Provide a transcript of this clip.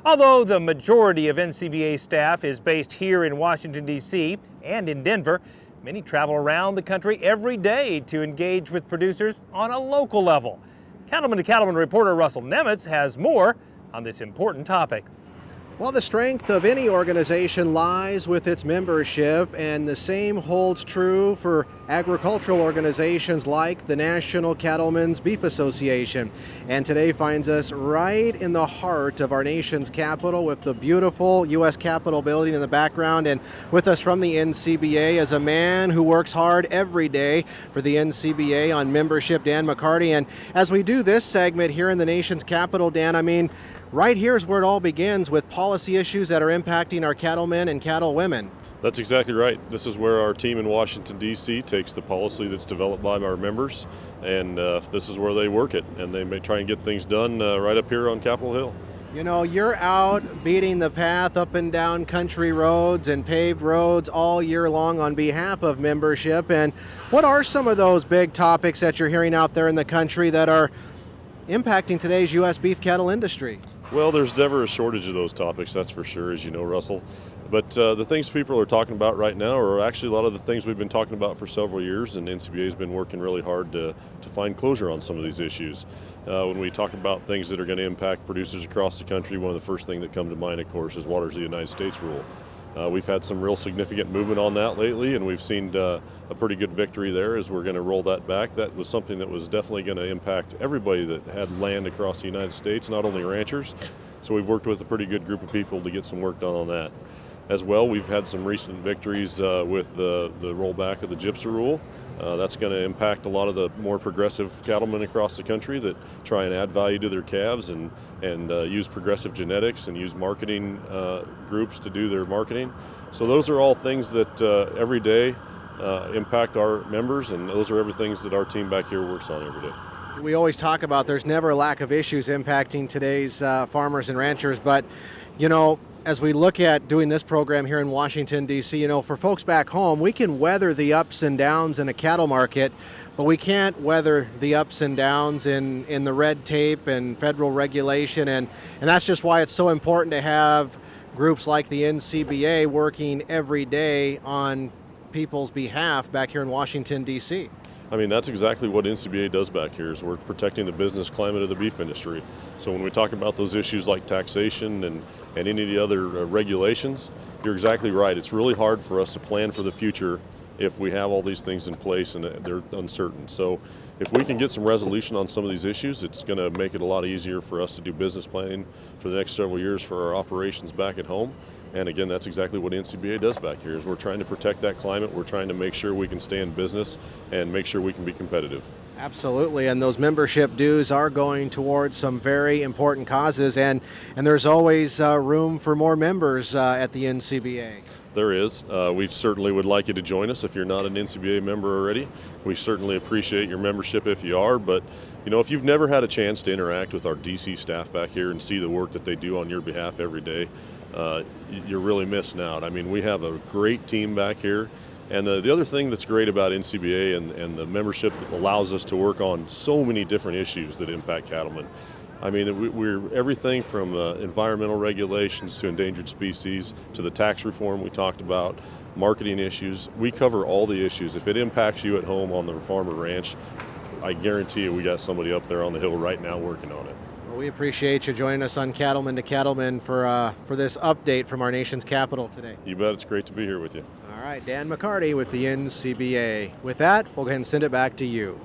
Although the majority of NCBA staff is based here in Washington, D.C. and in Denver, many travel around the country every day to engage with producers on a local level. Cattleman to Cattleman reporter Russell Nemitz has more on this important topic. Well, the strength of any organization lies with its membership, and the same holds true for agricultural organizations like the National Cattlemen's Beef Association. And today finds us right in the heart of our nation's capital with the beautiful U.S. Capitol building in the background. And with us from the NCBA is a man who works hard every day for the NCBA on membership, Dan McCarty. And as we do this segment here in the nation's capital, Dan, right here is where it all begins with policy issues that are impacting our cattlemen and cattlewomen. That's exactly right. This is where our team in Washington, D.C. takes the policy that's developed by our members, and this is where they work it, and they may try and get things done right up here on Capitol Hill. You know, you're out beating the path up and down country roads and paved roads all year long on behalf of membership. And what are some of those big topics that you're hearing out there in the country that are impacting today's U.S. beef cattle industry? Well, there's never a shortage of those topics, that's for sure, as you know, Russell. But the things people are talking about right now are actually a lot of the things we've been talking about for several years, and NCBA has been working really hard to find closure on some of these issues. When we talk about things that are going to impact producers across the country, one of the first things that come to mind, of course, is Waters of the United States rule. We've had some real significant movement on that lately, and we've seen a pretty good victory there as we're going to roll that back. That was something that was definitely going to impact everybody that had land across the United States, not only ranchers. So we've worked with a pretty good group of people to get some work done on that. As well, we've had some recent victories with the rollback of the GIPSA rule. That's going to impact a lot of the more progressive cattlemen across the country that try and add value to their calves and use progressive genetics and use marketing groups to do their marketing. So those are all things that every day impact our members, and those are everything that our team back here works on every day. We always talk about there's never a lack of issues impacting today's farmers and ranchers, but you know, as we look at doing this program here in Washington, D.C., you know, for folks back home, we can weather the ups and downs in a cattle market, but we can't weather the ups and downs in the red tape and federal regulation, and that's just why it's so important to have groups like the NCBA working every day on people's behalf back here in Washington, D.C. That's exactly what NCBA does back here, is we're protecting the business climate of the beef industry. So when we talk about those issues like taxation and any of the other regulations, you're exactly right. It's really hard for us to plan for the future if we have all these things in place and they're uncertain. So if we can get some resolution on some of these issues, it's going to make it a lot easier for us to do business planning for the next several years for our operations back at home. And again, that's exactly what NCBA does back here, is we're trying to protect that climate. We're trying to make sure we can stay in business and make sure we can be competitive. Absolutely, and those membership dues are going towards some very important causes, and there's always room for more members at the NCBA. There is. We certainly would like you to join us if you're not an NCBA member already. We certainly appreciate your membership if you are, but you know, if you've never had a chance to interact with our DC staff back here and see the work that they do on your behalf every day, you're really missing out. We have a great team back here, and the other thing that's great about NCBA and the membership allows us to work on so many different issues that impact cattlemen. We're everything from environmental regulations to endangered species to the tax reform we talked about, marketing issues. We cover all the issues. If it impacts you at home on the farm or ranch, I guarantee you we got somebody up there on the hill right now working on it. Well, we appreciate you joining us on Cattlemen to Cattlemen for this update from our nation's capital today. You bet. It's great to be here with you. All right, Dan McCarty with the NCBA. With that, we'll go ahead and send it back to you.